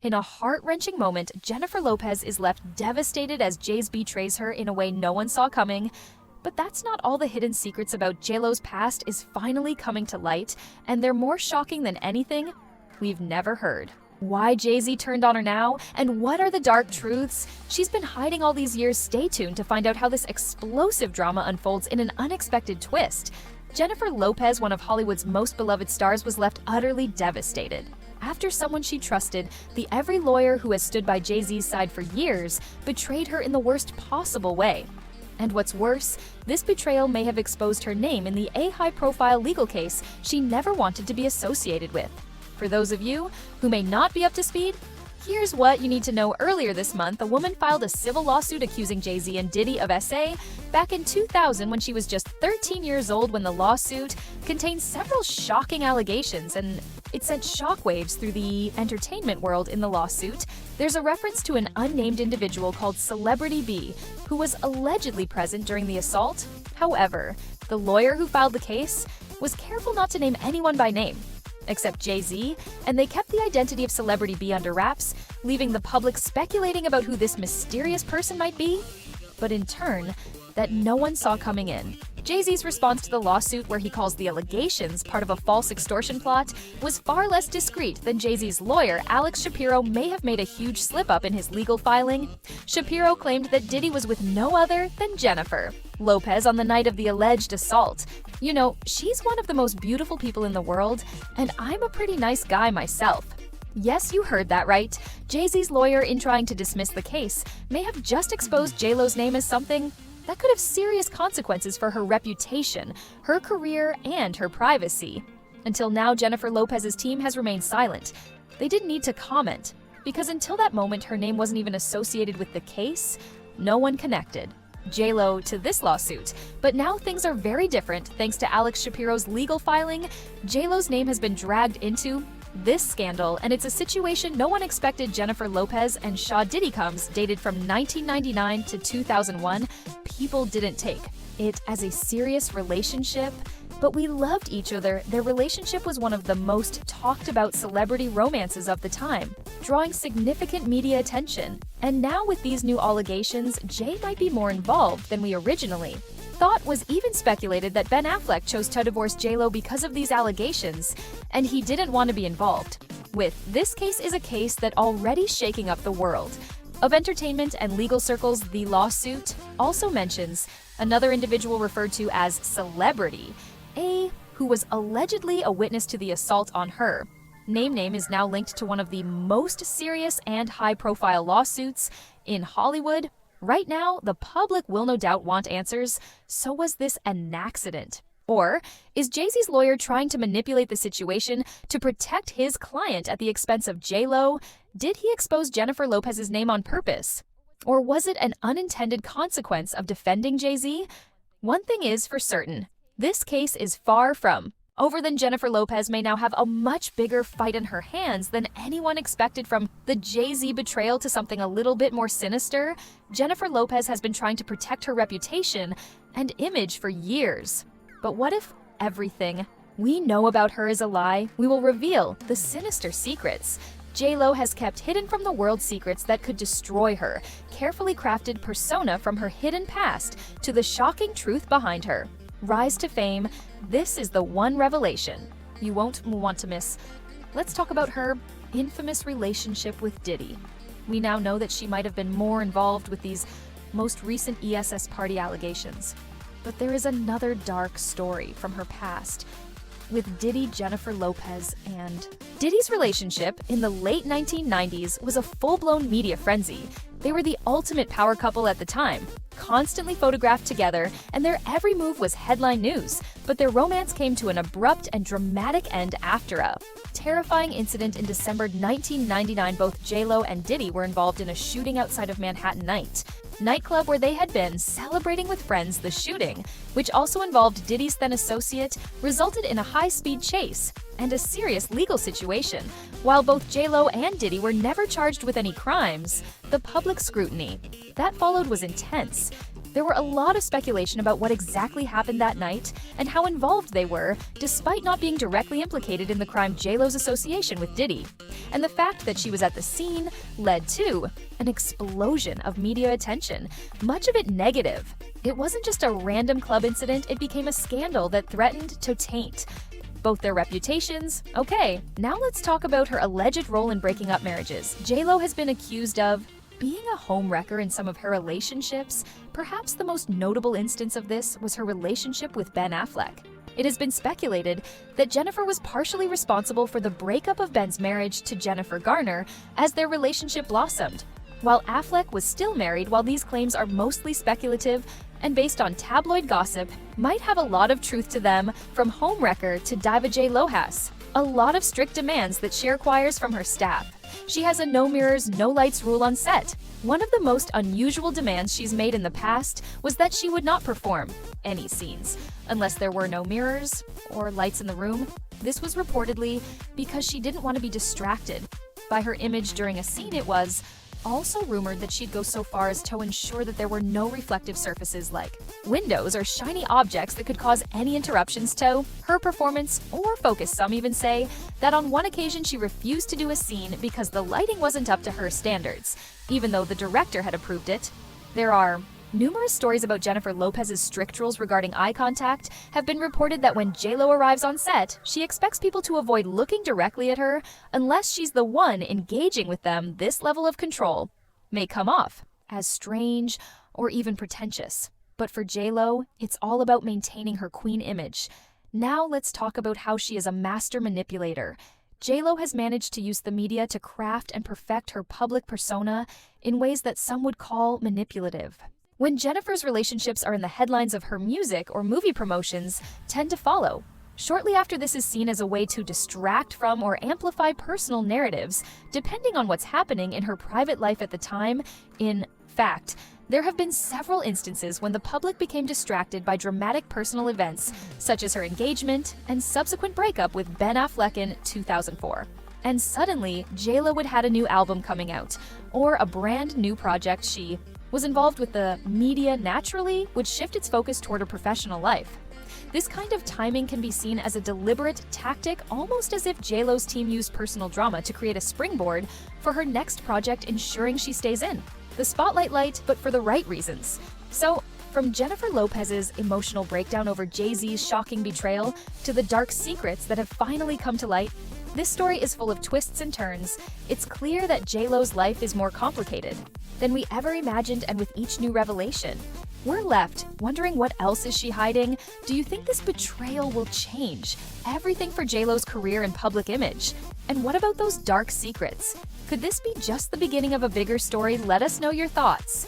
In a heart-wrenching moment, Jennifer Lopez is left devastated as Jay-Z betrays her in a way no one saw coming. But that's not all. The hidden secrets about J-Lo's past is finally coming to light, and they're more shocking than anything we've never heard. Why Jay-Z turned on her now, and what are the dark truths she's been hiding all these years? Stay tuned to find out how this explosive drama unfolds in an unexpected twist. Jennifer Lopez, one of Hollywood's most beloved stars, was left utterly devastated after someone she trusted, the every lawyer who has stood by Jay-Z's side for years, betrayed her in the worst possible way. And what's worse, this betrayal may have exposed her name in the high-profile legal case she never wanted to be associated with. For those of you who may not be up to speed, here's what you need to know. Earlier this month, a woman filed a civil lawsuit accusing Jay-Z and Diddy of SA back in 2000 when she was just 13 years old. When the lawsuit contained several shocking allegations and it sent shockwaves through the entertainment world. In the lawsuit, there's a reference to an unnamed individual called Celebrity B, who was allegedly present during the assault. However, the lawyer who filed the case was careful not to name anyone by name except Jay-Z, and they kept the identity of Celebrity B under wraps, leaving the public speculating about who this mysterious person might be, but in turn, that no one saw coming in. Jay-Z's response to the lawsuit, where he calls the allegations part of a false extortion plot, was far less discreet than Jay-Z's lawyer. Alex Shapiro may have made a huge slip-up in his legal filing. Shapiro claimed that Diddy was with no other than Jennifer Lopez on the night of the alleged assault. You know, she's one of the most beautiful people in the world, and I'm a pretty nice guy myself. Yes, you heard that right. Jay-Z's lawyer, in trying to dismiss the case, may have just exposed J-Lo's name as something that could have serious consequences for her reputation, her career, and her privacy. Until now, Jennifer Lopez's team has remained silent. They didn't need to comment, because until that moment, her name wasn't even associated with the case. No one connected J-Lo to this lawsuit. But now things are very different. Thanks to Alex Shapiro's legal filing, J-Lo's name has been dragged into this scandal, and it's a situation no one expected. Jennifer Lopez and Diddy comes, dated from 1999 to 2001. People didn't take it as a serious relationship, but we loved each other. Their relationship was one of the most talked about celebrity romances of the time, drawing significant media attention. And now with these new allegations, Jay might be more involved than we originally thought. Was even speculated that Ben Affleck chose to divorce J-Lo because of these allegations, and he didn't want to be involved. With this case is a case that already shaking up the world of entertainment and legal circles. The lawsuit also mentions another individual referred to as Celebrity A, who was allegedly a witness to the assault on her. Name is now linked to one of the most serious and high-profile lawsuits in Hollywood. Right now, the public will no doubt want answers. So was this an accident? Or is Jay-Z's lawyer trying to manipulate the situation to protect his client at the expense of J-Lo? Did he expose Jennifer Lopez's name on purpose? Or was it an unintended consequence of defending Jay-Z? One thing is for certain, this case is far from over. Than Jennifer Lopez may now have a much bigger fight in her hands than anyone expected. From the Jay-Z betrayal to something a little bit more sinister, Jennifer Lopez has been trying to protect her reputation and image for years. But what if everything we know about her is a lie? We will reveal the sinister secrets J-Lo has kept hidden from the world, secrets that could destroy her carefully crafted persona, from her hidden past to the shocking truth behind her rise to fame. This is the one revelation you won't want to miss. Let's talk about her infamous relationship with Diddy. We now know that she might have been more involved with these most recent ESS party allegations. But there is another dark story from her past with Diddy. Jennifer Lopez and Diddy's relationship in the late 1990s was a full-blown media frenzy. They were the ultimate power couple at the time, constantly photographed together, and their every move was headline news. But their romance came to an abrupt and dramatic end after a terrifying incident in December 1999. Both J-Lo and Diddy were involved in a shooting outside of Manhattan nightclub where they had been celebrating with friends. The shooting, which also involved Diddy's then associate, resulted in a high-speed chase and a serious legal situation. While both J-Lo and Diddy were never charged with any crimes, the public scrutiny that followed was intense. There were a lot of speculation about what exactly happened that night and how involved they were, despite not being directly implicated in the crime JLo's association with Diddy. And the fact that she was at the scene led to an explosion of media attention, much of it negative. It wasn't just a random club incident, it became a scandal that threatened to taint both their reputations. Okay, now let's talk about her alleged role in breaking up marriages. JLo has been accused of being a homewrecker in some of her relationships. Perhaps the most notable instance of this was her relationship with Ben Affleck. It has been speculated that Jennifer was partially responsible for the breakup of Ben's marriage to Jennifer Garner as their relationship blossomed, while Affleck was still married. While these claims are mostly speculative and based on tabloid gossip, might have a lot of truth to them. From homewrecker to Diva JLo has a lot of strict demands that she requires from her staff. She has a no mirrors, no lights rule on set. One of the most unusual demands she's made in the past was that she would not perform any scenes unless there were no mirrors or lights in the room. This was reportedly because she didn't want to be distracted by her image during a scene. It was also rumored that she'd go so far as to ensure that there were no reflective surfaces like windows or shiny objects that could cause any interruptions to her performance or focus. Some even say that on one occasion she refused to do a scene because the lighting wasn't up to her standards, even though the director had approved it. There are numerous stories about Jennifer Lopez's strict rules regarding eye contact. Have been reported that when JLo arrives on set, she expects people to avoid looking directly at her unless she's the one engaging with them. This level of control may come off as strange or even pretentious, but for JLo, it's all about maintaining her queen image. Now let's talk about how she is a master manipulator. JLo has managed to use the media to craft and perfect her public persona in ways that some would call manipulative. When Jennifer's relationships are in the headlines of her music or movie promotions tend to follow. Shortly after, this is seen as a way to distract from or amplify personal narratives, depending on what's happening in her private life at the time. In fact, there have been several instances when the public became distracted by dramatic personal events, such as her engagement and subsequent breakup with Ben Affleck in 2004. And suddenly, JLo would had a new album coming out, or a brand new project. She was involved with the media naturally would shift its focus toward her professional life. This kind of timing can be seen as a deliberate tactic, almost as if JLo's team used personal drama to create a springboard for her next project, ensuring she stays in the spotlight light, but for the right reasons. So, from Jennifer Lopez's emotional breakdown over Jay-Z's shocking betrayal to the dark secrets that have finally come to light, this story is full of twists and turns. It's clear that JLo's life is more complicated than we ever imagined, and with each new revelation, we're left wondering, what else is she hiding? Do you think this betrayal will change everything for JLo's career and public image? And what about those dark secrets? Could this be just the beginning of a bigger story? Let us know your thoughts.